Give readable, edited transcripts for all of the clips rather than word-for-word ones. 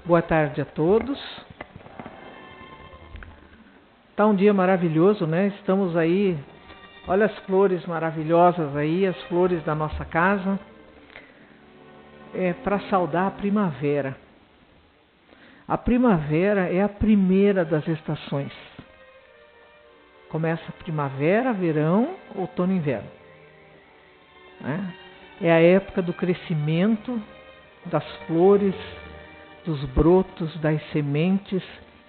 Boa tarde a todos. Está um dia maravilhoso, né? Estamos aí, olha as flores maravilhosas aí, as flores da nossa casa. É para saudar a primavera. A primavera é a primeira das estações. Começa primavera, verão, outono e inverno, né? É a época do crescimento das flores, dos brotos, das sementes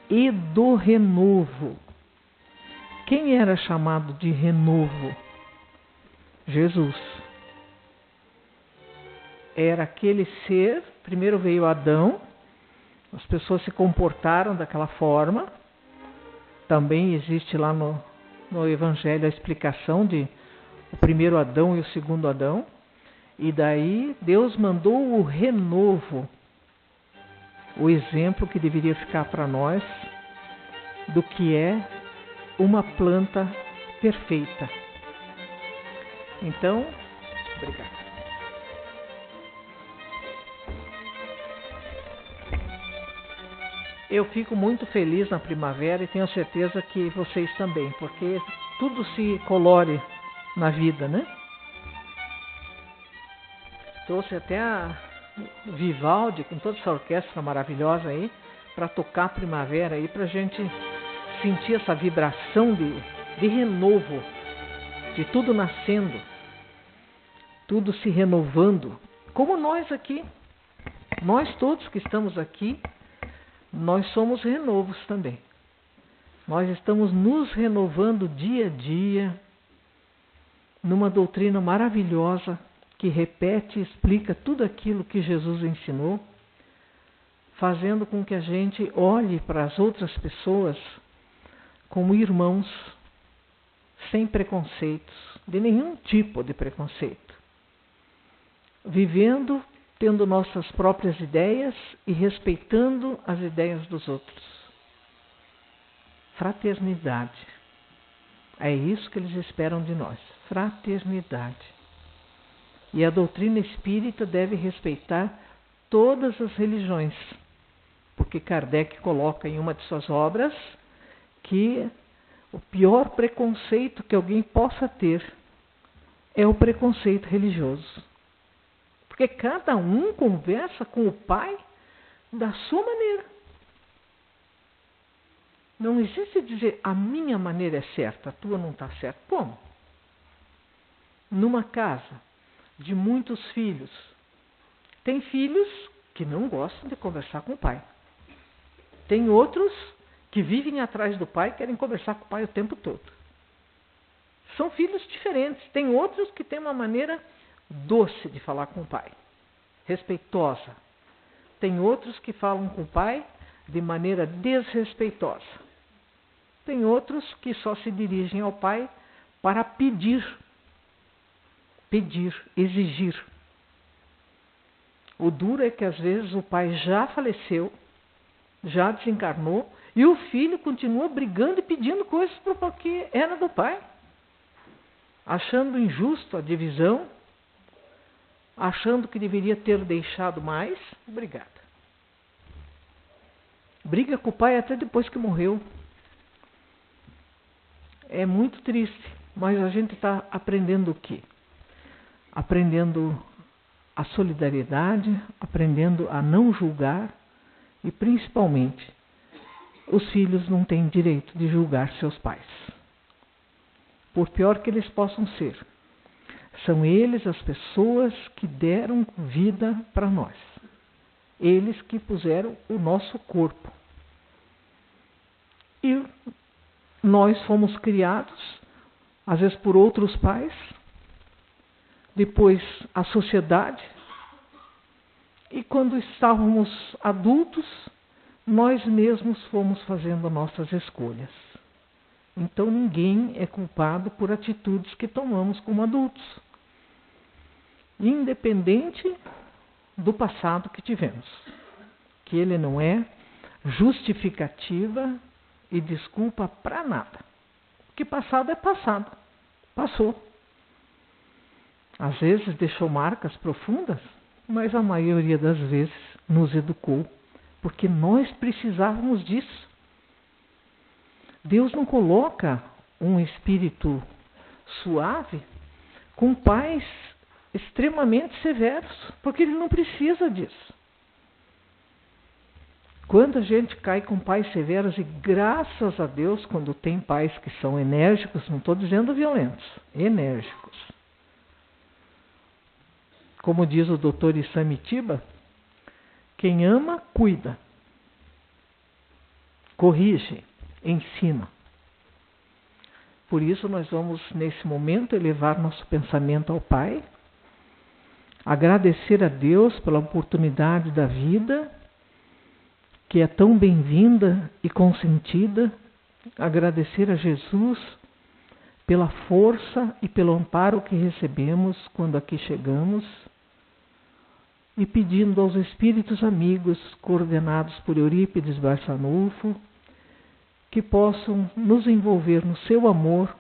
e do renovo. Quem era chamado de renovo? Jesus. Era aquele ser, primeiro veio Adão, as pessoas se comportaram daquela forma. Também existe lá no Evangelho a explicação de o primeiro Adão e o segundo Adão. E daí Deus mandou o renovo, o exemplo que deveria ficar para nós do que é uma planta perfeita. Então, obrigado. Eu fico muito feliz na primavera e tenho certeza que vocês também, porque tudo se colore na vida, né? Trouxe até a Vivaldi, com toda essa orquestra maravilhosa aí, para tocar a primavera aí, para a gente sentir essa vibração de renovo, de tudo nascendo, tudo se renovando, como nós aqui, nós todos que estamos aqui, nós somos renovos também. Nós estamos nos renovando dia a dia, numa doutrina maravilhosa, que repete e explica tudo aquilo que Jesus ensinou, fazendo com que a gente olhe para as outras pessoas como irmãos, sem preconceitos, de nenhum tipo de preconceito. Vivendo, tendo nossas próprias ideias e respeitando as ideias dos outros. Fraternidade. É isso que eles esperam de nós. Fraternidade. E a doutrina espírita deve respeitar todas as religiões, porque Kardec coloca em uma de suas obras que o pior preconceito que alguém possa ter é o preconceito religioso. Porque cada um conversa com o Pai da sua maneira. Não existe dizer a minha maneira é certa, a tua não está certa. Como? Numa casa de muitos filhos, tem filhos que não gostam de conversar com o pai. Tem outros que vivem atrás do pai e querem conversar com o pai o tempo todo. São filhos diferentes. Tem outros que têm uma maneira doce de falar com o pai, respeitosa. Tem outros que falam com o pai de maneira desrespeitosa. Tem outros que só se dirigem ao pai para pedir, exigir. O duro é que às vezes o pai já faleceu, já desencarnou, e o filho continua brigando e pedindo coisas porque era do pai, achando injusto a divisão, achando que deveria ter deixado mais. Obrigada. Briga com o pai até depois que morreu. É muito triste, mas a gente está aprendendo o quê? Aprendendo a solidariedade, aprendendo a não julgar e, principalmente, os filhos não têm direito de julgar seus pais. Por pior que eles possam ser, são eles as pessoas que deram vida para nós. Eles que puseram o nosso corpo. E nós fomos criados, às vezes por outros pais, depois a sociedade, e quando estávamos adultos, nós mesmos fomos fazendo nossas escolhas. Então ninguém é culpado por atitudes que tomamos como adultos, independente do passado que tivemos, que ele não é justificativa e desculpa para nada. Porque passado é passado, passou. Às vezes deixou marcas profundas, mas a maioria das vezes nos educou porque nós precisávamos disso. Deus não coloca um espírito suave com pais extremamente severos, porque Ele não precisa disso. Quando a gente cai com pais severos, e graças a Deus, quando tem pais que são enérgicos, não estou dizendo violentos, enérgicos. Como diz o Dr. Isamitiba, quem ama, cuida, corrige, ensina. Por isso nós vamos, nesse momento, elevar nosso pensamento ao Pai, agradecer a Deus pela oportunidade da vida, que é tão bem-vinda e consentida, agradecer a Jesus pela força e pelo amparo que recebemos quando aqui chegamos, e pedindo aos espíritos amigos, coordenados por Eurípides Barçanufo, que possam nos envolver no seu amor,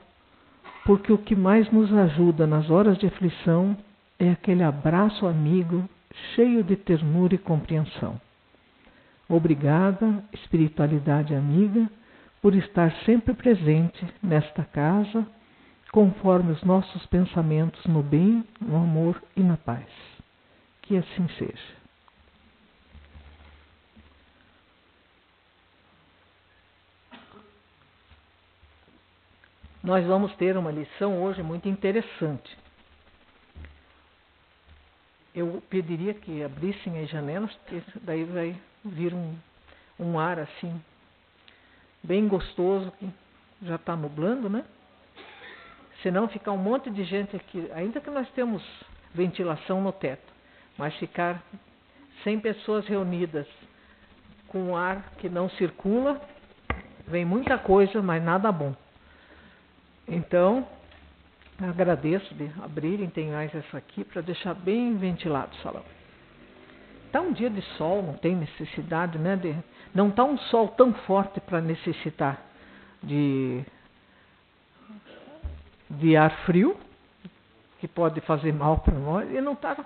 porque o que mais nos ajuda nas horas de aflição é aquele abraço amigo, cheio de ternura e compreensão. Obrigada, espiritualidade amiga, por estar sempre presente nesta casa, conforme os nossos pensamentos no bem, no amor e na paz. Que assim seja. Nós vamos ter uma lição hoje muito interessante. Eu pediria que abrissem as janelas, porque daí vai vir um ar assim, bem gostoso, que já está nublando, né? Senão ficar um monte de gente aqui, ainda que nós temos ventilação no teto, mas ficar 100 pessoas reunidas com ar que não circula, vem muita coisa, mas nada bom. Então, agradeço de abrirem, tem mais essa aqui, para deixar bem ventilado o salão. Está um dia de sol, não tem necessidade, né? Não está um sol tão forte para necessitar de ar frio, que pode fazer mal para nós, e não está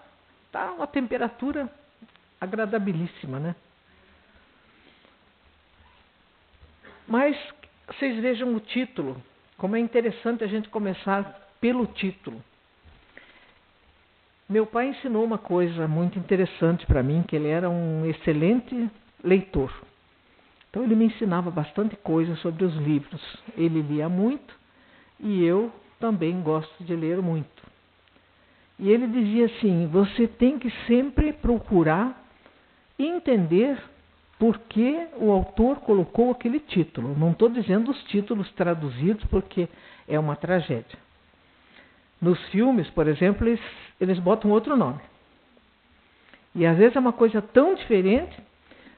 uma temperatura agradabilíssima, né? Mas vocês vejam o título, como é interessante a gente começar pelo título. Meu pai ensinou uma coisa muito interessante para mim, que ele era um excelente leitor. Então ele me ensinava bastante coisa sobre os livros. Ele lia muito e eu também gosto de ler muito. E ele dizia assim, você tem que sempre procurar entender por que o autor colocou aquele título. Não estou dizendo os títulos traduzidos, porque é uma tragédia. Nos filmes, por exemplo, eles botam outro nome. E às vezes é uma coisa tão diferente.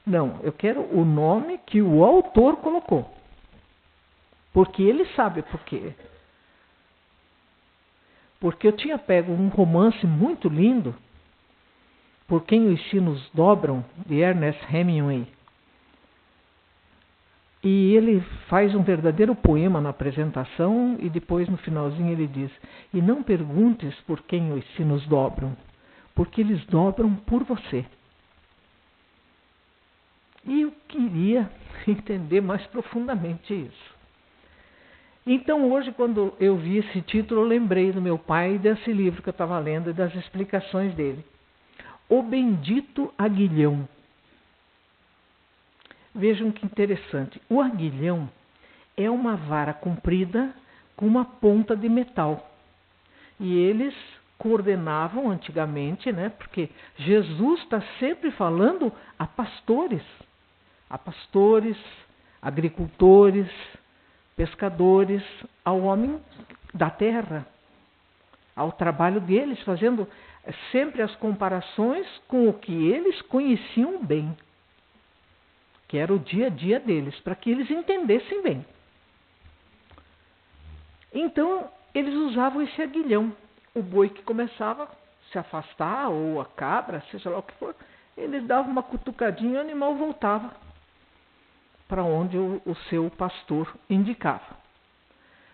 Não, eu quero o nome que o autor colocou. Porque ele sabe por quê. Porque eu tinha pego um romance muito lindo, Por Quem os Sinos Dobram, de Ernest Hemingway. E ele faz um verdadeiro poema na apresentação e depois no finalzinho ele diz, e não perguntes por quem os sinos dobram, porque eles dobram por você. E eu queria entender mais profundamente isso. Então hoje, quando eu vi esse título, eu lembrei do meu pai e desse livro que eu estava lendo e das explicações dele. O Bendito Aguilhão. Vejam que interessante. O aguilhão é uma vara comprida com uma ponta de metal. E eles coordenavam antigamente, né? Porque Jesus está sempre falando a pastores, agricultores, pescadores, ao homem da terra, ao trabalho deles, fazendo sempre as comparações com o que eles conheciam bem, que era o dia a dia deles, para que eles entendessem bem. Então, eles usavam esse aguilhão. O boi que começava a se afastar, ou a cabra, seja lá o que for, eles davam uma cutucadinha e o animal voltava para onde o seu pastor indicava.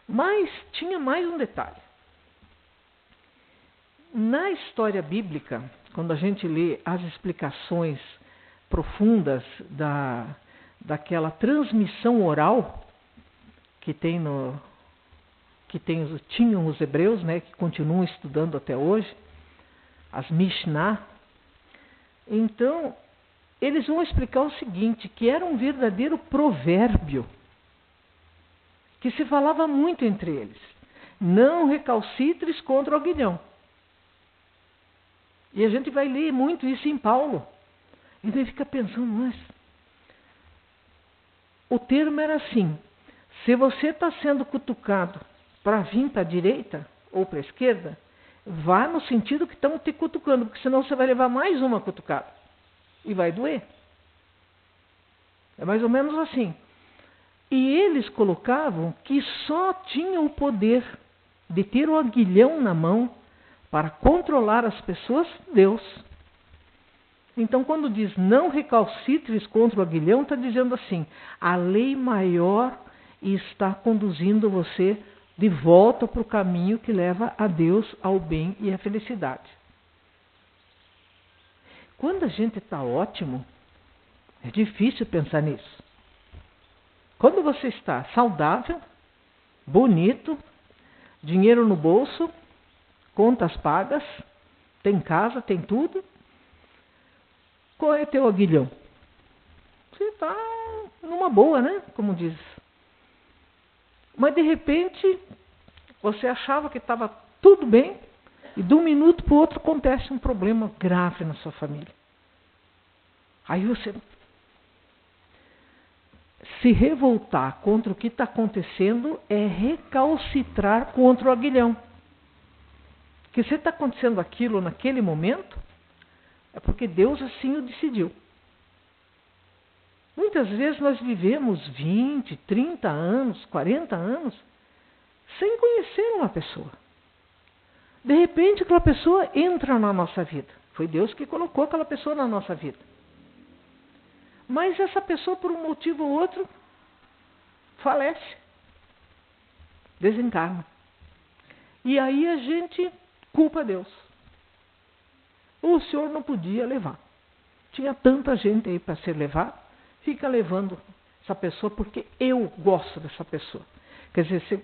Mas tinha mais um detalhe. Na história bíblica, quando a gente lê as explicações profundas daquela transmissão oral que tinham os hebreus, né, que continuam estudando até hoje, as Mishnah. Então, eles vão explicar o seguinte, que era um verdadeiro provérbio, que se falava muito entre eles. Não recalcitres contra o aguilhão. E a gente vai ler muito isso em Paulo. E daí fica pensando, mas o termo era assim, se você está sendo cutucado para vir para a direita ou para a esquerda, vá no sentido que estão te cutucando, porque senão você vai levar mais uma cutucada e vai doer. É mais ou menos assim. E eles colocavam que só tinham o poder de ter o aguilhão na mão para controlar as pessoas, Deus. Então, quando diz não recalcitres contra o aguilhão, está dizendo assim, a lei maior está conduzindo você de volta para o caminho que leva a Deus, ao bem e à felicidade. Quando a gente está ótimo, é difícil pensar nisso. Quando você está saudável, bonito, dinheiro no bolso, contas pagas, tem casa, tem tudo, qual é teu aguilhão? Você está numa boa, né? Como diz. Mas de repente, você achava que estava tudo bem, e de um minuto para o outro acontece um problema grave na sua família. Aí você se revoltar contra o que está acontecendo é recalcitrar contra o aguilhão. Que se está acontecendo aquilo naquele momento, é porque Deus assim o decidiu. Muitas vezes nós vivemos 20, 30 anos, 40 anos, sem conhecer uma pessoa. De repente aquela pessoa entra na nossa vida. Foi Deus que colocou aquela pessoa na nossa vida. Mas essa pessoa, por um motivo ou outro, falece, desencarna. E aí a gente culpa Deus. O Senhor não podia levar. Tinha tanta gente aí para ser levado, fica levando essa pessoa porque eu gosto dessa pessoa. Quer dizer, você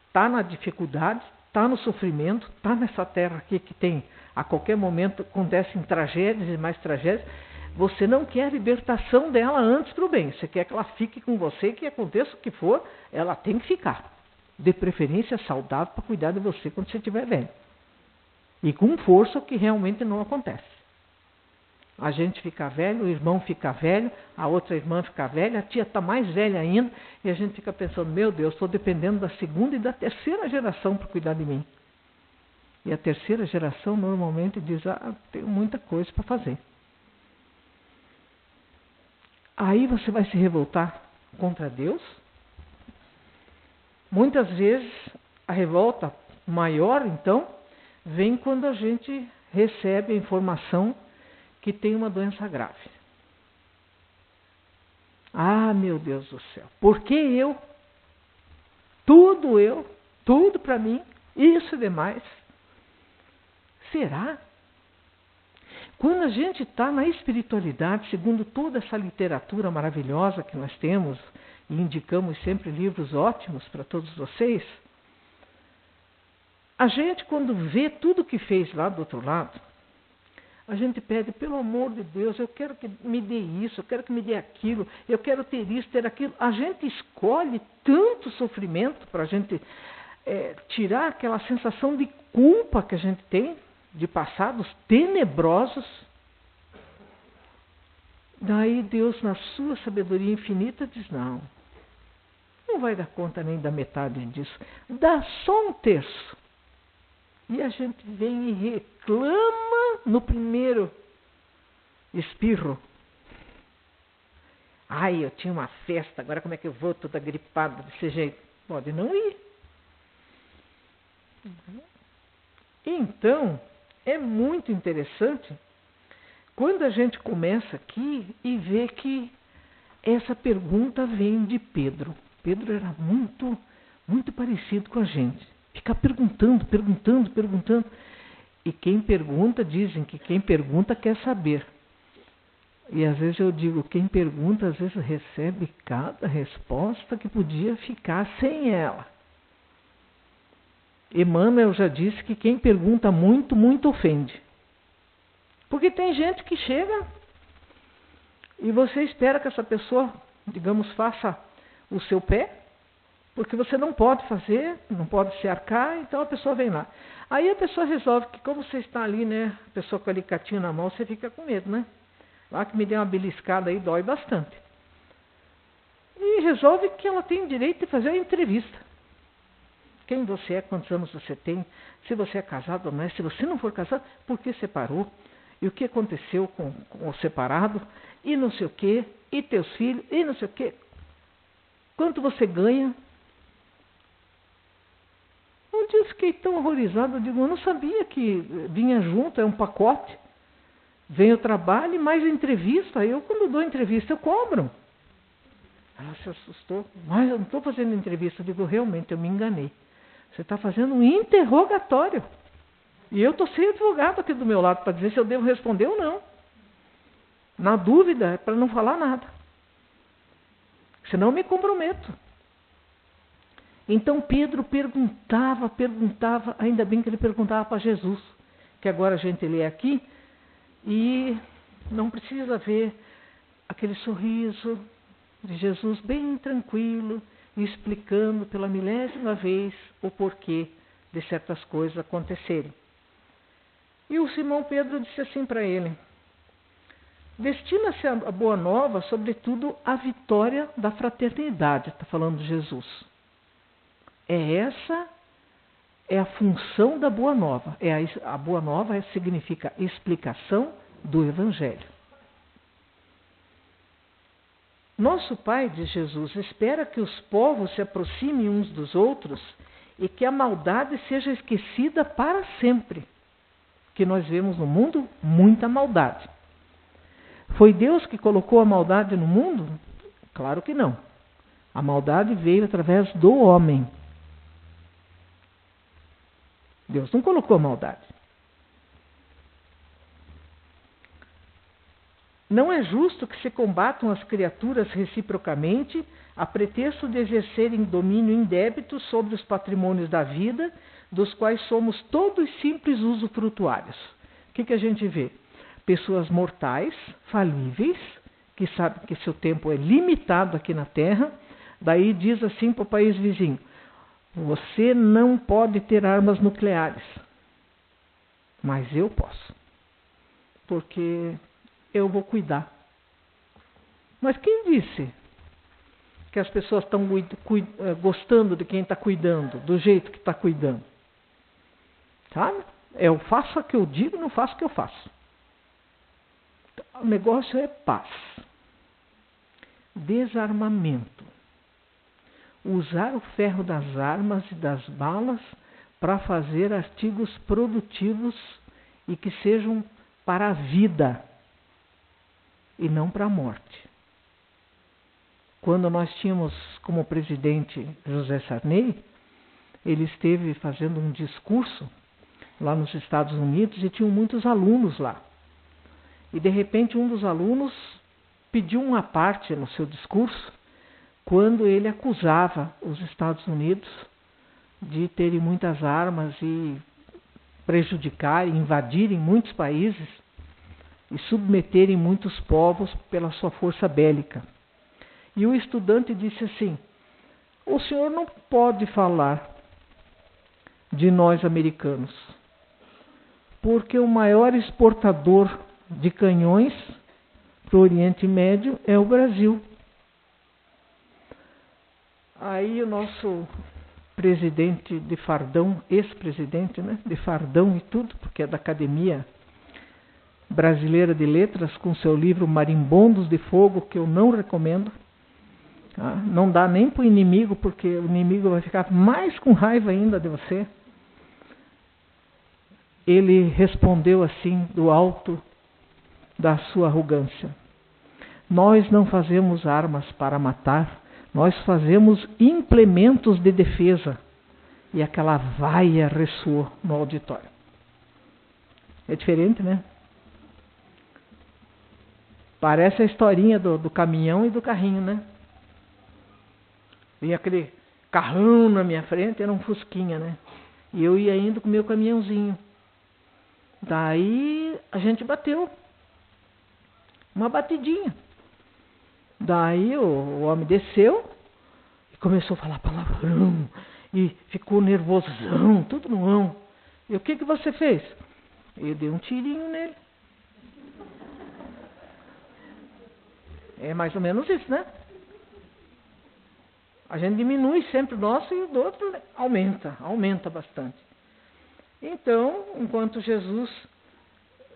está na dificuldade, está no sofrimento, está nessa terra aqui que tem, a qualquer momento acontecem tragédias e mais tragédias. Você não quer a libertação dela antes para o bem. Você quer que ela fique com você, que aconteça o que for, ela tem que ficar. De preferência saudável para cuidar de você quando você estiver velho. E com força, o que realmente não acontece. A gente fica velho, o irmão fica velho, a outra irmã fica velha, a tia está mais velha ainda, e a gente fica pensando, meu Deus, estou dependendo da segunda e da terceira geração para cuidar de mim. E a terceira geração normalmente diz, tenho muita coisa para fazer. Aí você vai se revoltar contra Deus. Muitas vezes a revolta maior, então, vem quando a gente recebe a informação que tem uma doença grave. Ah, meu Deus do céu, por que eu? Tudo para mim, isso e demais. Será? Quando a gente está na espiritualidade, segundo toda essa literatura maravilhosa que nós temos, e indicamos sempre livros ótimos para todos vocês, a gente, quando vê tudo que fez lá do outro lado, a gente pede, pelo amor de Deus, eu quero que me dê isso, eu quero que me dê aquilo, eu quero ter isso, ter aquilo. A gente escolhe tanto sofrimento para a gente tirar aquela sensação de culpa que a gente tem, de passados tenebrosos. Daí Deus, na sua sabedoria infinita, diz, não vai dar conta nem da metade disso, dá só um terço. E a gente vem e reclama no primeiro espirro. Ai, eu tinha uma festa, agora como é que eu vou toda gripada desse jeito? Pode não ir. Então, é muito interessante quando a gente começa aqui e vê que essa pergunta vem de Pedro. Pedro era muito, muito parecido com a gente. Ficar perguntando. E quem pergunta, dizem que quem pergunta quer saber. E às vezes eu digo, quem pergunta às vezes recebe cada resposta que podia ficar sem ela. Emmanuel já disse que quem pergunta muito, muito ofende. Porque tem gente que chega e você espera que essa pessoa, digamos, faça o seu pé, porque você não pode fazer, não pode se arcar, então a pessoa vem lá. Aí a pessoa resolve que como você está ali, né, a pessoa com a alicatinho na mão, você fica com medo, né? Lá que me deu uma beliscada aí, dói bastante. E resolve que ela tem direito de fazer a entrevista. Quem você é, quantos anos você tem, se você é casado ou não é, se você não for casado, por que separou? E o que aconteceu com o separado? E não sei o quê, e teus filhos, e não sei o quê. Quanto você ganha? Um dia eu fiquei tão horrorizado, eu digo, eu não sabia que vinha junto, é um pacote. Vem o trabalho e mais entrevista. Eu, quando dou entrevista, eu cobro. Ela se assustou. Mas eu não estou fazendo entrevista. Eu digo, realmente, eu me enganei. Você está fazendo um interrogatório. E eu estou sem advogado aqui do meu lado para dizer se eu devo responder ou não. Na dúvida, é para não falar nada. Senão eu me comprometo. Então Pedro perguntava, ainda bem que ele perguntava para Jesus, que agora a gente lê aqui, e não precisa ver aquele sorriso de Jesus bem tranquilo, explicando pela milésima vez o porquê de certas coisas acontecerem. E o Simão Pedro disse assim para ele, destina-se a boa nova, sobretudo, a vitória da fraternidade, está falando Jesus. Essa é a função da Boa Nova. A Boa Nova significa explicação do Evangelho. Nosso Pai, diz Jesus, espera que os povos se aproximem uns dos outros e que a maldade seja esquecida para sempre. Que nós vemos no mundo muita maldade. Foi Deus que colocou a maldade no mundo? Claro que não. A maldade veio através do homem. Deus não colocou maldade. Não é justo que se combatam as criaturas reciprocamente a pretexto de exercerem domínio indébito sobre os patrimônios da vida, dos quais somos todos simples usufrutuários. O que a gente vê? Pessoas mortais, falíveis, que sabem que seu tempo é limitado aqui na Terra, daí diz assim para o país vizinho, você não pode ter armas nucleares, mas eu posso, porque eu vou cuidar. Mas quem disse que as pessoas estão gostando de quem está cuidando, do jeito que está cuidando? Sabe? Eu faço o que eu digo, não faço o que eu faço. O negócio é paz, desarmamento. Usar o ferro das armas e das balas para fazer artigos produtivos e que sejam para a vida e não para a morte. Quando nós tínhamos como presidente José Sarney, ele esteve fazendo um discurso lá nos Estados Unidos e tinham muitos alunos lá. E de repente um dos alunos pediu uma parte no seu discurso quando ele acusava os Estados Unidos de terem muitas armas e prejudicarem, invadirem muitos países e submeterem muitos povos pela sua força bélica. E o estudante disse assim, o senhor não pode falar de nós americanos, porque o maior exportador de canhões para o Oriente Médio é o Brasil. Aí o nosso presidente de fardão, ex-presidente, né, de fardão e tudo, porque é da Academia Brasileira de Letras, com seu livro Marimbondos de Fogo, que eu não recomendo. Tá? Não dá nem para o inimigo, porque o inimigo vai ficar mais com raiva ainda de você. Ele respondeu assim, do alto da sua arrogância. Nós não fazemos armas para matar, nós fazemos implementos de defesa. E aquela vaia ressoou no auditório. É diferente, né? Parece a historinha do caminhão e do carrinho, né? Vinha aquele carrão na minha frente, era um fusquinha, né? E eu ia indo com o meu caminhãozinho. Daí a gente bateu. Uma batidinha. Daí o homem desceu e começou a falar palavrão. E ficou nervosão, tudo no ão. E o que você fez? Eu dei um tirinho nele. É mais ou menos isso, né? A gente diminui sempre o nosso e o do outro aumenta bastante. Então, enquanto Jesus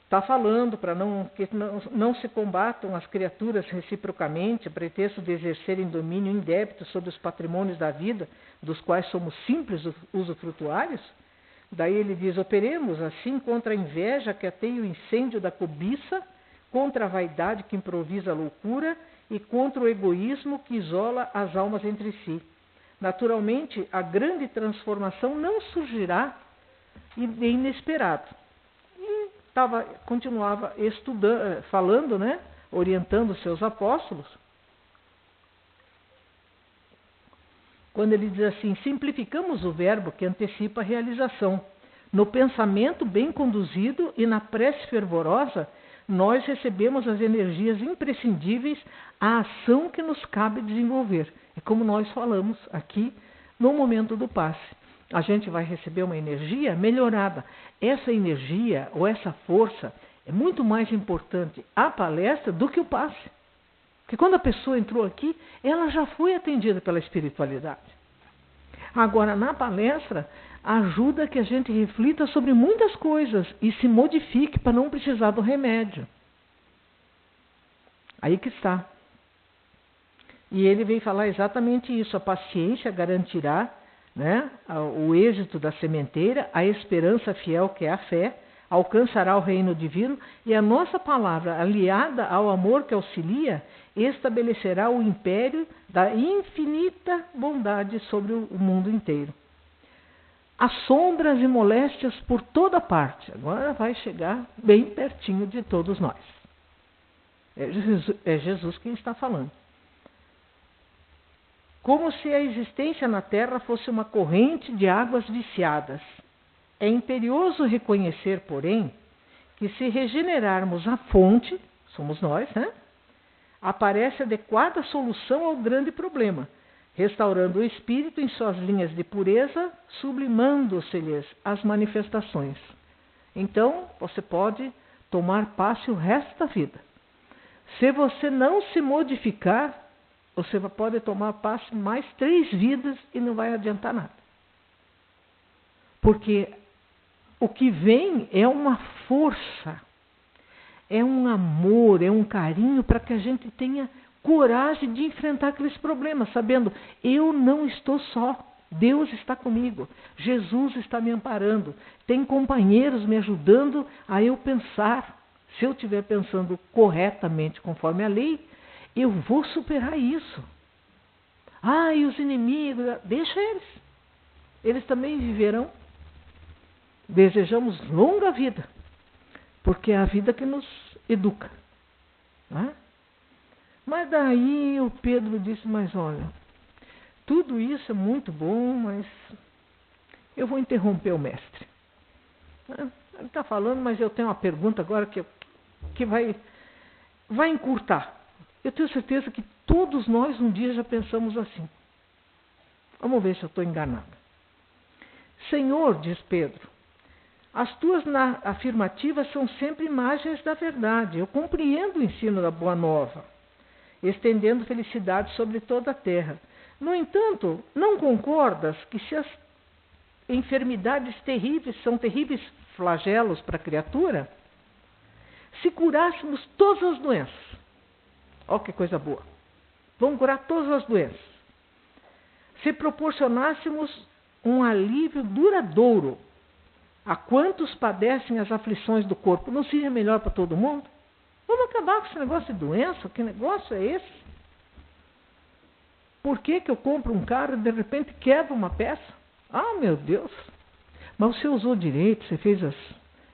está falando para que não se combatam as criaturas reciprocamente, a pretexto de exercerem domínio indébito sobre os patrimônios da vida, dos quais somos simples usufrutuários, daí ele diz: operemos assim contra a inveja que ateia o incêndio da cobiça, contra a vaidade que improvisa a loucura e contra o egoísmo que isola as almas entre si. Naturalmente, a grande transformação não surgirá de inesperado. E continuava estudando, falando, né, orientando os seus apóstolos, quando ele diz assim: simplificamos o verbo que antecipa a realização. No pensamento bem conduzido e na prece fervorosa, nós recebemos as energias imprescindíveis à ação que nos cabe desenvolver. É como nós falamos aqui no momento do passe. A gente vai receber uma energia melhorada. Essa energia ou essa força é muito mais importante a palestra do que o passe. Porque quando a pessoa entrou aqui, ela já foi atendida pela espiritualidade. Agora, na palestra, ajuda que a gente reflita sobre muitas coisas e se modifique para não precisar do remédio. Aí que está. E ele veio falar exatamente isso: a paciência garantirá, né, o êxito da sementeira, a esperança fiel que é a fé, alcançará o reino divino, e a nossa palavra, aliada ao amor que auxilia, estabelecerá o império da infinita bondade sobre o mundo inteiro. As sombras e moléstias por toda parte, agora vai chegar bem pertinho de todos nós. É Jesus quem está falando. Como se a existência na Terra fosse uma corrente de águas viciadas. É imperioso reconhecer, porém, que se regenerarmos a fonte, somos nós, né? Aparece adequada solução ao grande problema, restaurando o espírito em suas linhas de pureza, sublimando-se-lhes as manifestações. Então, você pode tomar passe o resto da vida. Se você não se modificar, você pode tomar passe mais 3 vidas e não vai adiantar nada. Porque o que vem é uma força, é um amor, é um carinho para que a gente tenha coragem de enfrentar aqueles problemas, sabendo: eu não estou só, Deus está comigo, Jesus está me amparando, tem companheiros me ajudando a eu pensar. Se eu estiver pensando corretamente conforme a lei, eu vou superar isso. E os inimigos, deixa eles. Eles também viverão. Desejamos longa vida, porque é a vida que nos educa. Né? Mas daí o Pedro disse: mas olha, tudo isso é muito bom, mas eu vou interromper o mestre. Ele está falando, mas eu tenho uma pergunta agora que vai encurtar. Eu tenho certeza que todos nós um dia já pensamos assim. Vamos ver se eu estou enganado. Senhor, diz Pedro, as tuas afirmativas são sempre imagens da verdade. Eu compreendo o ensino da Boa Nova, estendendo felicidade sobre toda a terra. No entanto, não concordas que se as enfermidades terríveis são terríveis flagelos para a criatura, se curássemos todas as doenças, olha que coisa boa, vamos curar todas as doenças, se proporcionássemos um alívio duradouro a quantos padecem as aflições do corpo, não seria melhor para todo mundo? Vamos acabar com esse negócio de doença. Que negócio é esse? Por que eu compro um carro e de repente quebra uma peça? Meu Deus! Mas você usou direito, você fez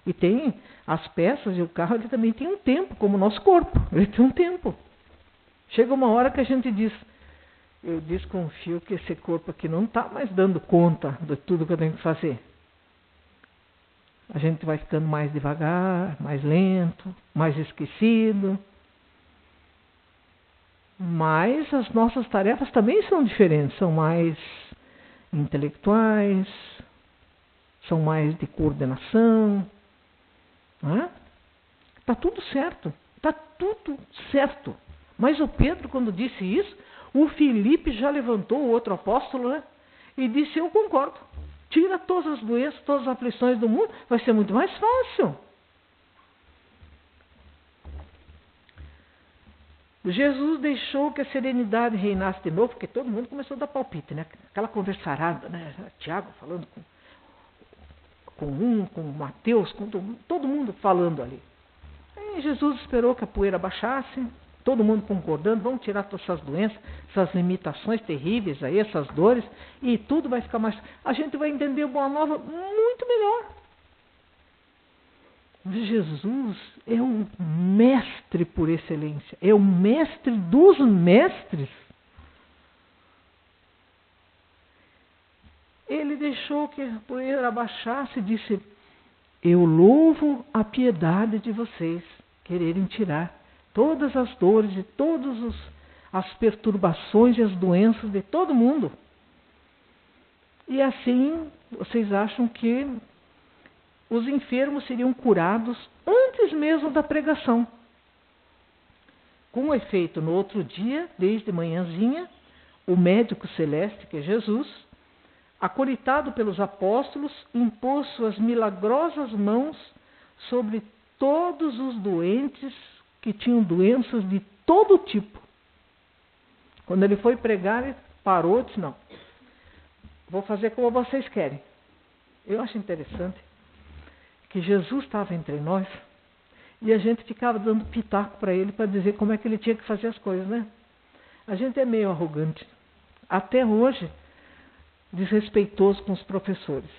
E tem as peças e o carro, ele também tem um tempo, como o nosso corpo. Ele tem um tempo. Chega uma hora que a gente diz, eu desconfio que esse corpo aqui não está mais dando conta de tudo que eu tenho que fazer. A gente vai ficando mais devagar, mais lento, mais esquecido. Mas as nossas tarefas também são diferentes, são mais intelectuais, são mais de coordenação. Está tudo certo, está tudo certo. Mas o Pedro, quando disse isso, o Filipe já levantou, o outro apóstolo, né? E disse, eu concordo. Tira todas as doenças, todas as aflições do mundo, vai ser muito mais fácil. Jesus deixou que a serenidade reinasse de novo, porque todo mundo começou a dar palpite, né? Aquela conversarada, né? Tiago falando com Mateus, com todo mundo falando ali. Aí Jesus esperou que a poeira baixasse, todo mundo concordando, vamos tirar todas essas doenças, essas limitações terríveis aí, essas dores, e tudo vai ficar mais... A gente vai entender a Boa Nova muito melhor. Jesus é o mestre por excelência, é o mestre dos mestres. Ele deixou que a poeira abaixasse e disse, eu louvo a piedade de vocês, quererem tirar todas as dores e todas as perturbações e as doenças de todo mundo. E assim, vocês acham que os enfermos seriam curados antes mesmo da pregação. Com efeito, no outro dia, desde manhãzinha, o médico celeste, que é Jesus, acolitado pelos apóstolos, impôs suas milagrosas mãos sobre todos os doentes que tinham doenças de todo tipo. Quando ele foi pregar, ele parou e disse, não, vou fazer como vocês querem. Eu acho interessante que Jesus estava entre nós e a gente ficava dando pitaco para ele para dizer como é que ele tinha que fazer as coisas, né? A gente é meio arrogante. Até hoje, desrespeitoso com os professores.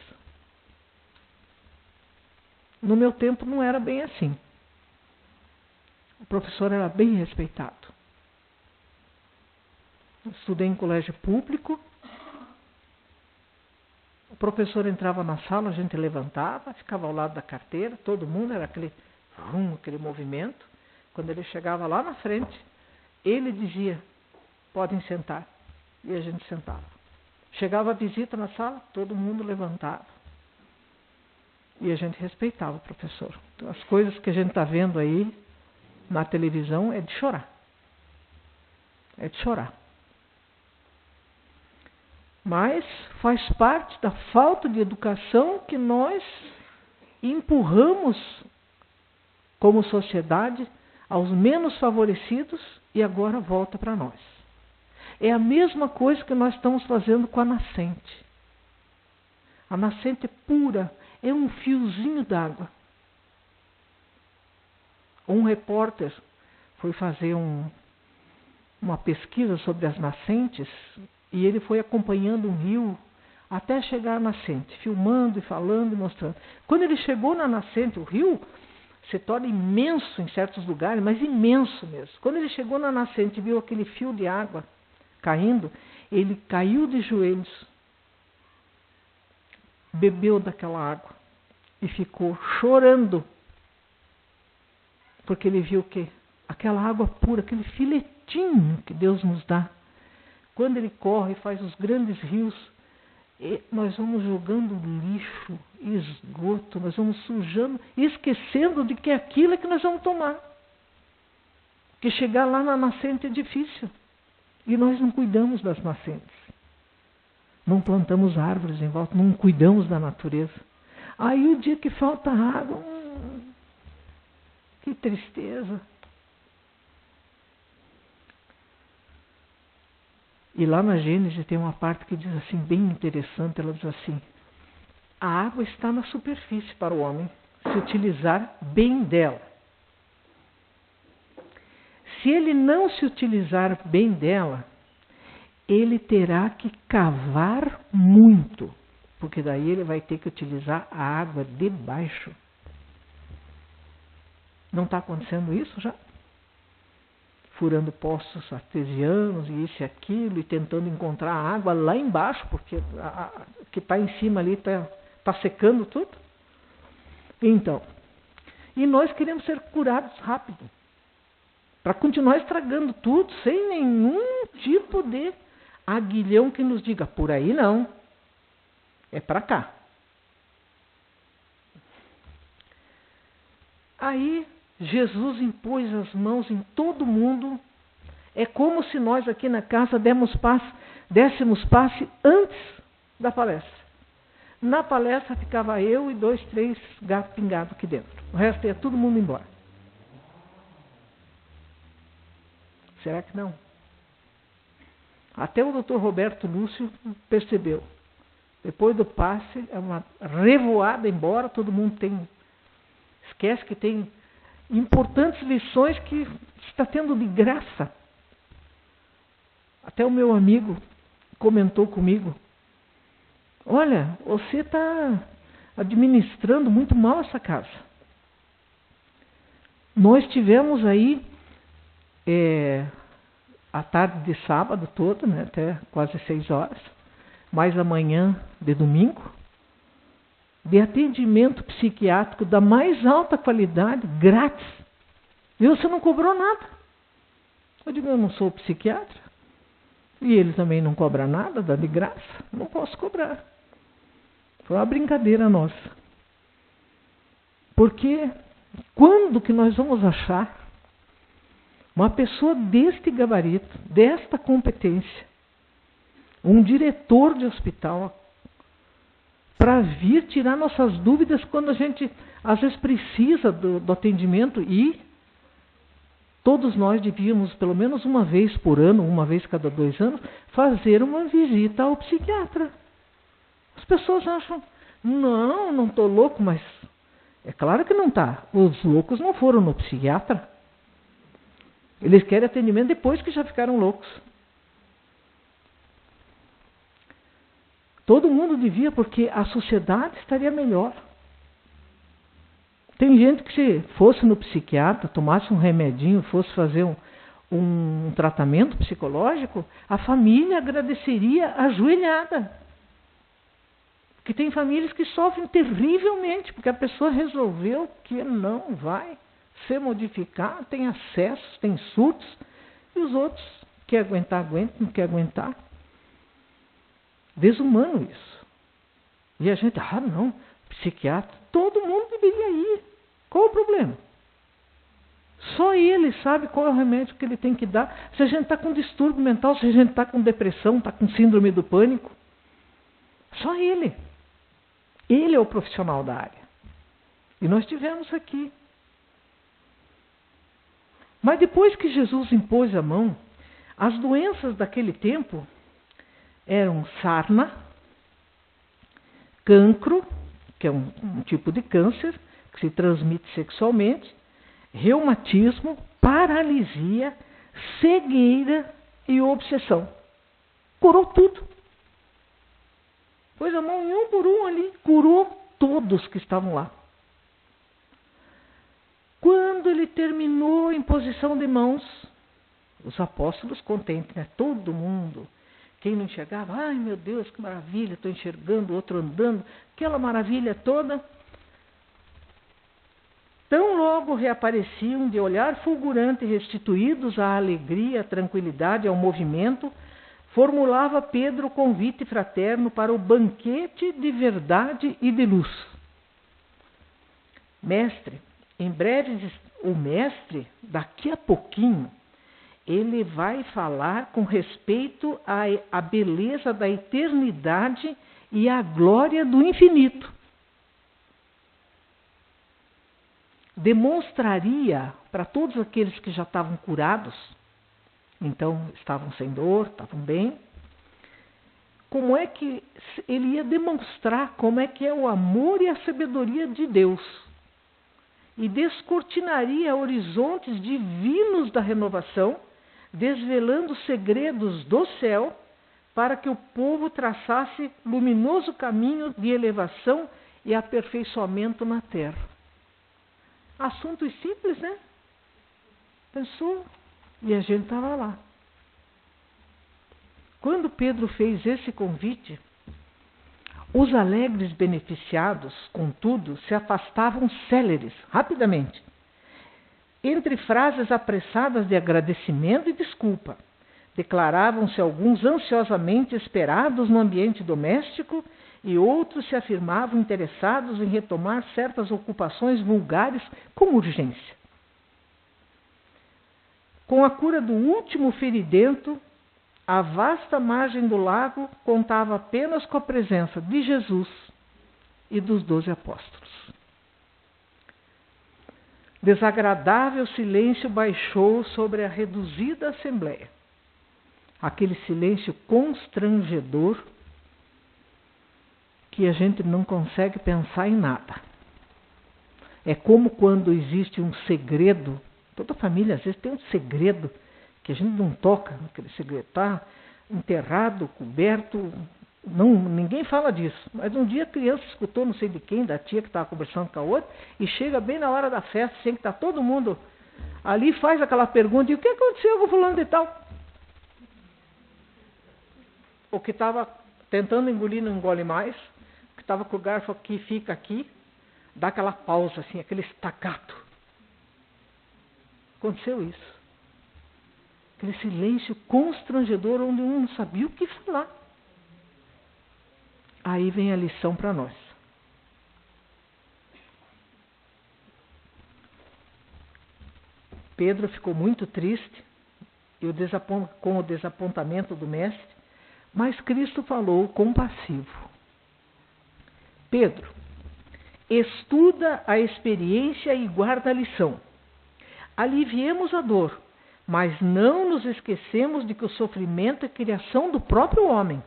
No meu tempo não era bem assim. O professor era bem respeitado. Eu estudei em colégio público. O professor entrava na sala, a gente levantava, ficava ao lado da carteira, todo mundo, era aquele movimento. Quando ele chegava lá na frente, ele dizia, podem sentar. E a gente sentava. Chegava a visita na sala, todo mundo levantava. E a gente respeitava o professor. Então, as coisas que a gente está vendo aí na televisão é de chorar. É de chorar. Mas faz parte da falta de educação que nós empurramos como sociedade aos menos favorecidos e agora volta para nós. É a mesma coisa que nós estamos fazendo com a nascente. A nascente pura é um fiozinho d'água. Um repórter foi fazer uma pesquisa sobre as nascentes e ele foi acompanhando um rio até chegar à nascente, filmando e falando e mostrando. Quando ele chegou na nascente, o rio se torna imenso em certos lugares, mas imenso mesmo. Quando ele chegou na nascente e viu aquele fio de água caindo, ele caiu de joelhos, bebeu daquela água e ficou chorando, porque ele viu que aquela água pura, aquele filetinho que Deus nos dá, quando ele corre e faz os grandes rios, nós vamos jogando lixo, esgoto, nós vamos sujando, esquecendo de que aquilo é que nós vamos tomar. Porque chegar lá na nascente é difícil. E nós não cuidamos das nascentes. Não plantamos árvores em volta, não cuidamos da natureza. Aí o dia que falta água, que tristeza. E lá na Gênesis tem uma parte que diz assim, bem interessante, ela diz assim, a água está na superfície para o homem se utilizar bem dela. Se ele não se utilizar bem dela, ele terá que cavar muito, porque daí ele vai ter que utilizar a água de baixo. Não está acontecendo isso já? Furando poços artesianos e isso e aquilo, e tentando encontrar água lá embaixo, porque que está em cima ali está secando tudo. Então, e nós queremos ser curados rápido, para continuar estragando tudo, sem nenhum tipo de aguilhão que nos diga, por aí não, é para cá. Aí Jesus impôs as mãos em todo mundo. É como se nós aqui na casa dessemos passe antes da palestra. Na palestra ficava eu e 2, 3 gatos pingados aqui dentro. O resto ia todo mundo embora. Será que não? Até o Dr. Roberto Lúcio percebeu. Depois do passe, é uma revoada embora, todo mundo esquece que tem importantes lições que está tendo de graça. Até o meu amigo comentou comigo, olha, você está administrando muito mal essa casa. Nós tivemos aí a tarde de sábado toda, né, até quase 6 horas, mais a manhã de domingo, de atendimento psiquiátrico da mais alta qualidade, grátis. E você não cobrou nada. Eu digo, eu não sou psiquiatra. E ele também não cobra nada, dá de graça. Não posso cobrar. Foi uma brincadeira nossa. Porque quando que nós vamos achar uma pessoa deste gabarito, desta competência, um diretor de hospital, para vir tirar nossas dúvidas quando a gente, às vezes, precisa do atendimento, e todos nós devíamos, pelo menos uma vez por ano, uma vez cada 2 anos, fazer uma visita ao psiquiatra. As pessoas acham, não estou louco, mas é claro que não está. Os loucos não foram no psiquiatra. Eles querem atendimento depois que já ficaram loucos. Todo mundo devia, porque a sociedade estaria melhor. Tem gente que se fosse no psiquiatra, tomasse um remedinho, fosse fazer um tratamento psicológico, a família agradeceria ajoelhada. Porque tem famílias que sofrem terrivelmente, porque a pessoa resolveu que não vai se modificar, tem acessos, tem surtos, e os outros, quer aguentar, aguenta, não quer aguentar. Desumano isso. E a gente, não, psiquiatra, todo mundo deveria ir. Qual o problema? Só ele sabe qual é o remédio que ele tem que dar. Se a gente está com distúrbio mental, se a gente está com depressão, está com síndrome do pânico, só ele. Ele é o profissional da área. E nós tivemos aqui. Mas depois que Jesus impôs a mão, as doenças daquele tempo eram sarna, cancro, que é um tipo de câncer, que se transmite sexualmente, reumatismo, paralisia, cegueira e obsessão. Curou tudo. Pôs a mão em um por um ali, curou todos que estavam lá. Quando ele terminou a imposição de mãos, os apóstolos contentes, né? Todo mundo. Quem não enxergava, ai meu Deus, que maravilha, estou enxergando, o outro andando, aquela maravilha toda. Tão logo reapareciam de olhar fulgurante, restituídos à alegria, à tranquilidade, ao movimento, formulava Pedro o convite fraterno para o banquete de verdade e de luz. Mestre, em breve, o mestre, daqui a pouquinho, ele vai falar com respeito à beleza da eternidade e à glória do infinito. Demonstraria para todos aqueles que já estavam curados, então estavam sem dor, estavam bem, como é que ele ia demonstrar como é que é o amor e a sabedoria de Deus. E descortinaria horizontes divinos da renovação, desvelando segredos do céu, para que o povo traçasse luminoso caminho de elevação e aperfeiçoamento na terra. Assuntos simples, né? Pensou? E a gente estava lá. Quando Pedro fez esse convite, os alegres beneficiados, contudo, se afastavam céleres, rapidamente, entre frases apressadas de agradecimento e desculpa. Declaravam-se alguns ansiosamente esperados no ambiente doméstico e outros se afirmavam interessados em retomar certas ocupações vulgares com urgência. Com a cura do último feridento, a vasta margem do lago contava apenas com a presença de Jesus e dos 12 apóstolos. Desagradável silêncio baixou sobre a reduzida assembleia. Aquele silêncio constrangedor que a gente não consegue pensar em nada. É como quando existe um segredo. Toda família às vezes tem um segredo que a gente não toca naquele segredo. Está enterrado, coberto. Não, ninguém fala disso. Mas um dia a criança escutou não sei de quem, da tia que estava conversando com a outra, e chega bem na hora da festa, sem que está todo mundo ali, faz aquela pergunta: e o que aconteceu com o fulano de tal? O que estava tentando engolir não engole mais, o que estava com o garfo aqui fica aqui, dá aquela pausa assim, aquele staccato. Aconteceu isso. Aquele silêncio constrangedor onde um não sabia o que falar. Aí vem a lição para nós. Pedro ficou muito triste com o desapontamento do mestre, mas Cristo falou compassivo. Pedro, estuda a experiência e guarda a lição. Aliviemos a dor, mas não nos esquecemos de que o sofrimento é criação do próprio homem,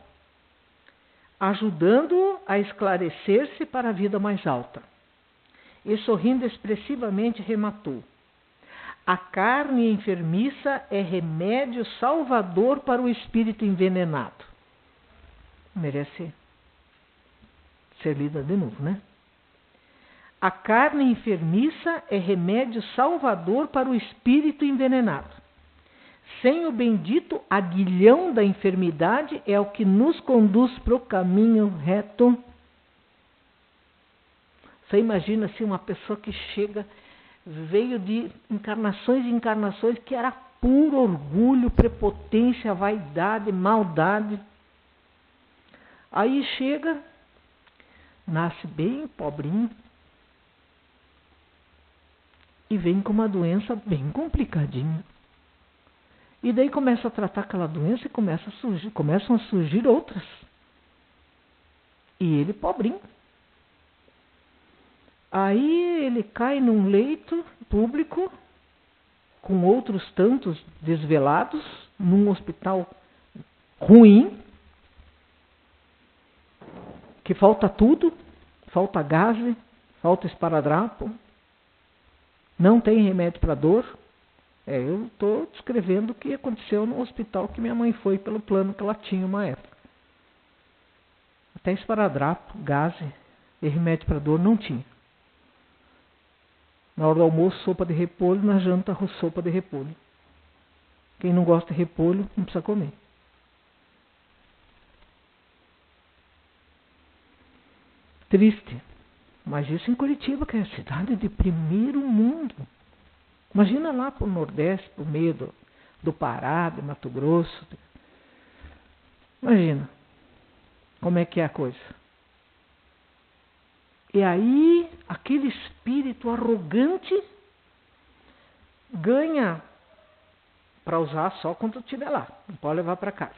ajudando-o a esclarecer-se para a vida mais alta. E sorrindo expressivamente rematou: a carne enfermiça é remédio salvador para o espírito envenenado. Merece ser lida de novo, né? A carne enfermiça é remédio salvador para o espírito envenenado. Sem o bendito aguilhão da enfermidade é o que nos conduz para o caminho reto. Você imagina assim uma pessoa que chega, veio de encarnações e encarnações, que era puro orgulho, prepotência, vaidade, maldade. Aí chega, nasce bem pobrinho e vem com uma doença bem complicadinha. E daí começa a tratar aquela doença e começam a surgir outras. E ele pobrinho. Aí ele cai num leito público com outros tantos desvelados, num hospital ruim, que falta tudo, falta gás, falta esparadrapo, não tem remédio para dor. Eu estou descrevendo o que aconteceu no hospital que minha mãe foi pelo plano que ela tinha uma época. Até esparadrapo, gás e remédio para dor não tinha. Na hora do almoço, sopa de repolho, na janta, sopa de repolho. Quem não gosta de repolho, não precisa comer. Triste. Mas isso em Curitiba, que é a cidade de primeiro mundo. Imagina lá para o Nordeste, para o meio do Pará, de Mato Grosso. Imagina como é que é a coisa. E aí, aquele espírito arrogante ganha para usar só quando estiver lá. Não pode levar para casa.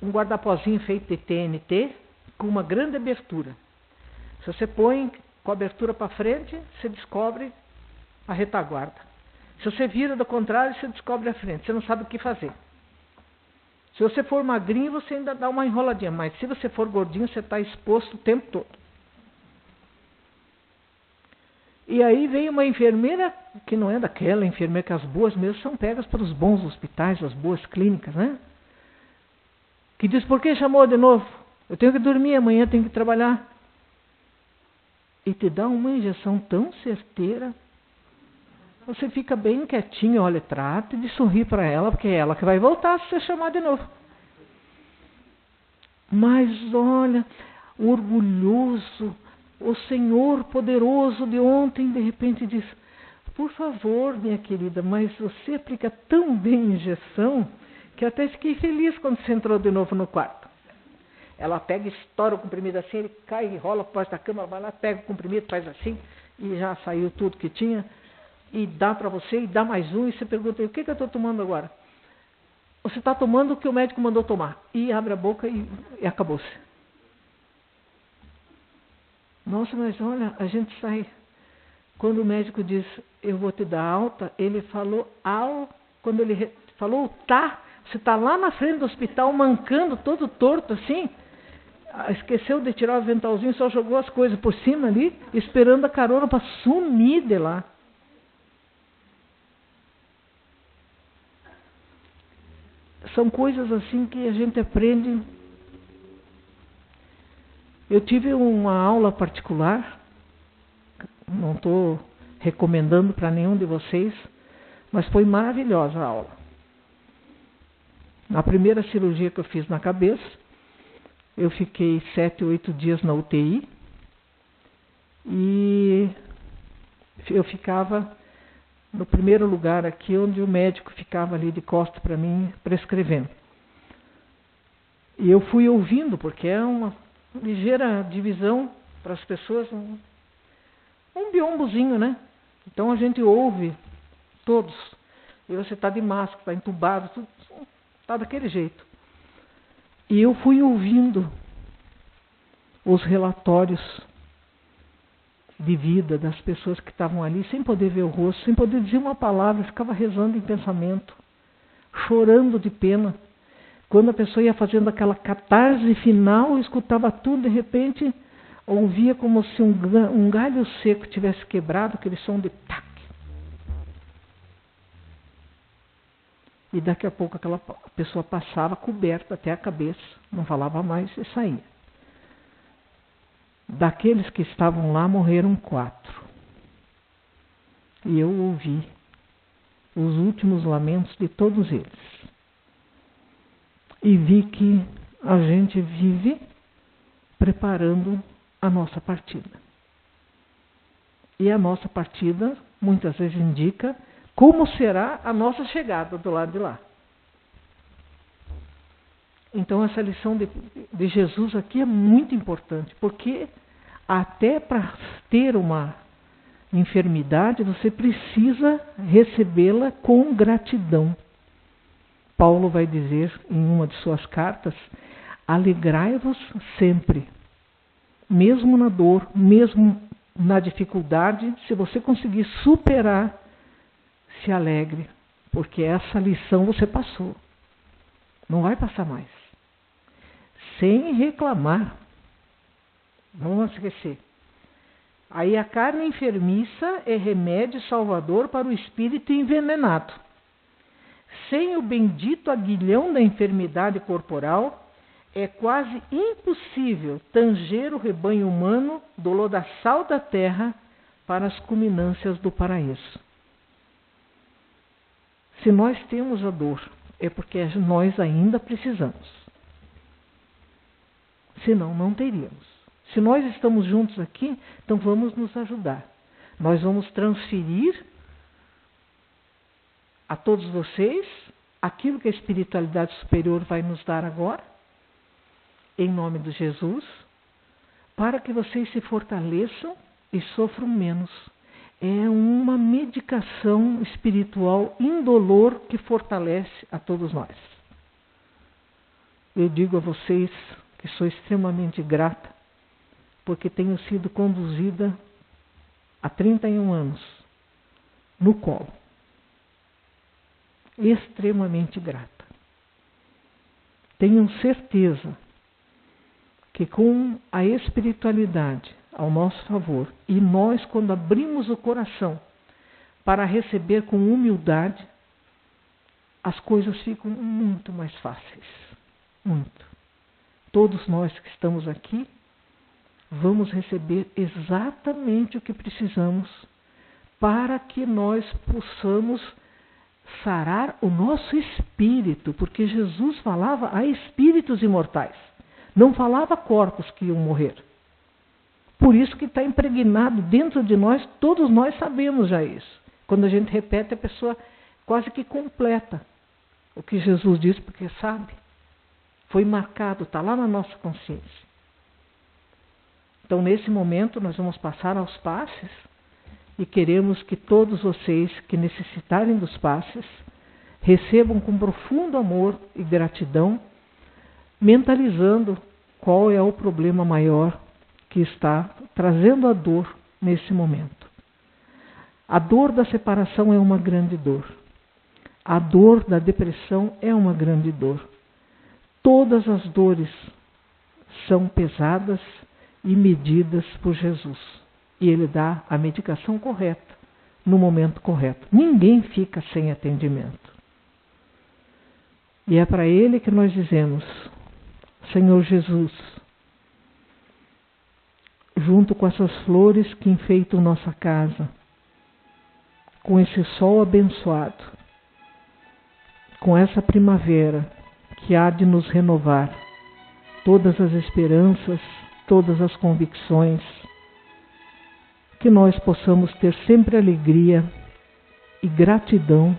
Um guardapozinho feito de TNT com uma grande abertura. Se você põe com a abertura para frente, você descobre a retaguarda. Se você vira do contrário, você descobre a frente. Você não sabe o que fazer. Se você for magrinho, você ainda dá uma enroladinha. Mas se você for gordinho, você está exposto o tempo todo. E aí vem uma enfermeira, que não é daquela enfermeira, que as boas mesmo são pegas para os bons hospitais, as boas clínicas, né? Que diz: por que chamou de novo? Eu tenho que dormir, amanhã tenho que trabalhar. e te dá uma injeção tão certeira. Você fica bem quietinho, olha, trate de sorrir para ela, porque é ela que vai voltar se você chamar de novo. Mas olha, orgulhoso, o Senhor poderoso de ontem, de repente diz, por favor, minha querida, mas você aplica tão bem a injeção, que eu até fiquei feliz quando você entrou de novo no quarto. Ela pega, estoura o comprimido assim, ele cai e rola por baixo da cama, ela vai lá, pega o comprimido, faz assim, e já saiu tudo que tinha, e dá para você, e dá mais um, e você pergunta, o que eu estou tomando agora? Você está tomando o que o médico mandou tomar. E abre a boca e acabou-se. Nossa, mas olha, a gente sai. Quando o médico diz, eu vou te dar alta, ele falou quando ele falou tá, você está lá na frente do hospital mancando, todo torto assim, esqueceu de tirar o aventalzinho, só jogou as coisas por cima ali, esperando a carona para sumir de lá. São coisas assim que a gente aprende. Eu tive uma aula particular, não estou recomendando para nenhum de vocês, mas foi maravilhosa a aula. Na primeira cirurgia que eu fiz na cabeça, eu fiquei 7, 8 dias na UTI e eu ficava no primeiro lugar aqui, onde o médico ficava ali de costas para mim, prescrevendo. E eu fui ouvindo, porque é uma ligeira divisão para as pessoas, um biombozinho, né? Então a gente ouve todos. E você está de máscara, está entubado, está daquele jeito. E eu fui ouvindo os relatórios de vida das pessoas que estavam ali, sem poder ver o rosto, sem poder dizer uma palavra, ficava rezando em pensamento, chorando de pena. Quando a pessoa ia fazendo aquela catarse final, escutava tudo, de repente, ouvia como se um galho seco tivesse quebrado, aquele som de tac. E daqui a pouco aquela pessoa passava coberta até a cabeça, não falava mais e saía. Daqueles que estavam lá, morreram 4. E eu ouvi os últimos lamentos de todos eles. E vi que a gente vive preparando a nossa partida. E a nossa partida, muitas vezes, indica como será a nossa chegada do lado de lá. Então, essa lição de Jesus aqui é muito importante, porque até para ter uma enfermidade, você precisa recebê-la com gratidão. Paulo vai dizer em uma de suas cartas, alegrai-vos sempre, mesmo na dor, mesmo na dificuldade, se você conseguir superar, se alegre, porque essa lição você passou. Não vai passar mais. Sem reclamar. Não vamos esquecer. Aí a carne enfermiça é remédio salvador para o espírito envenenado. Sem o bendito aguilhão da enfermidade corporal, é quase impossível tanger o rebanho humano do lodaçal da terra para as culminâncias do paraíso. Se nós temos a dor, é porque nós ainda precisamos. Senão, não teríamos. Se nós estamos juntos aqui, então vamos nos ajudar. Nós vamos transferir a todos vocês aquilo que a espiritualidade superior vai nos dar agora, em nome de Jesus, para que vocês se fortaleçam e sofram menos. É uma medicação espiritual indolor que fortalece a todos nós. Eu digo a vocês que sou extremamente grata, porque tenho sido conduzida há 31 anos no colo. Extremamente grata. Tenho certeza que com a espiritualidade ao nosso favor, e nós, quando abrimos o coração para receber com humildade, as coisas ficam muito mais fáceis. Muito. Todos nós que estamos aqui, vamos receber exatamente o que precisamos para que nós possamos sarar o nosso espírito, porque Jesus falava a espíritos imortais, não falava a corpos que iam morrer. Por isso que está impregnado dentro de nós, todos nós sabemos já isso. Quando a gente repete, a pessoa quase que completa o que Jesus disse, porque sabe, foi marcado, está lá na nossa consciência. Então, nesse momento, nós vamos passar aos passes e queremos que todos vocês que necessitarem dos passes recebam com profundo amor e gratidão, mentalizando qual é o problema maior que está trazendo a dor nesse momento. A dor da separação é uma grande dor. A dor da depressão é uma grande dor. Todas as dores são pesadas e medidas por Jesus. E Ele dá a medicação correta, no momento correto. Ninguém fica sem atendimento. E é para Ele que nós dizemos: Senhor Jesus, junto com essas flores que enfeitam nossa casa, com esse sol abençoado, com essa primavera que há de nos renovar todas as esperanças, todas as convicções, que nós possamos ter sempre alegria e gratidão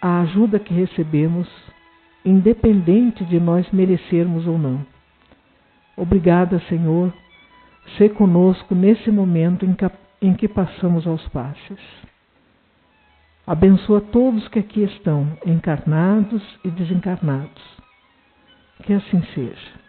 à ajuda que recebemos, independente de nós merecermos ou não. Obrigada, Senhor, sê conosco nesse momento em que passamos aos passes. Abençoa todos que aqui estão, encarnados e desencarnados. Que assim seja.